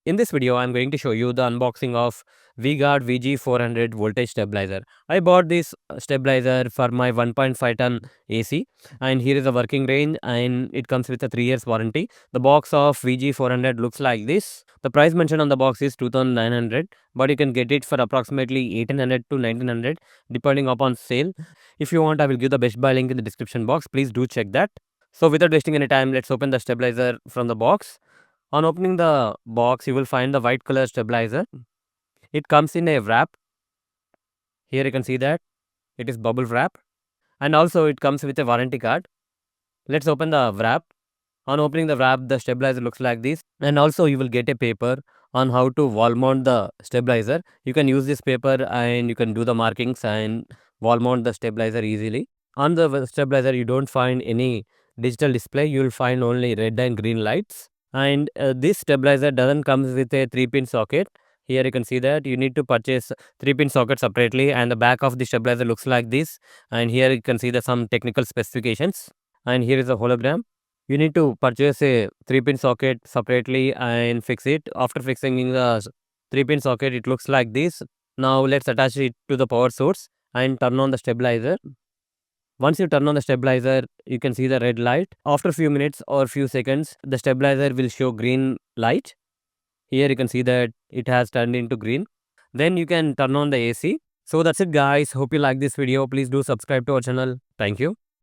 In this video, I'm going to show you the unboxing of vguard VG400 voltage stabilizer. I bought this stabilizer for my 1.5 ton AC, and here is the working range, and it comes with a 3 years warranty. The box of VG400 looks like this. The price mentioned on the box is 2,900, but you can get it for approximately 1,800 to 1,900 depending upon sale. If you want, I will give the best buy link in the description box. Please do check that. So without wasting any time, let's open the stabilizer from the box. On opening the box, you will find the white color stabilizer. It comes in a wrap. Here you can see that it is bubble wrap, and also it comes with a warranty card. Let's open the wrap. On opening the wrap, the stabilizer looks like this, and also you will get a paper on how to wall mount the stabilizer. You can use this paper and you can do the markings and wall mount the stabilizer easily. On the stabilizer, you don't find any digital display. You will find only red and green lights. And this stabilizer doesn't come with a 3-pin socket. Here you can see that you need to purchase 3-pin socket separately, and the back of the stabilizer looks like this. And here you can see the some technical specifications. And here is a hologram. You need to purchase a 3-pin socket separately and fix it. After fixing the 3-pin socket, it looks like this. Now let's attach it to the power source and turn on the stabilizer. Once you turn on the stabilizer, you can see the red light. After a few minutes or few seconds, the stabilizer will show green light. Here you can see that it has turned into green. Then you can turn on the AC. So that's it guys. Hope you like this video. Please do subscribe to our channel. Thank you.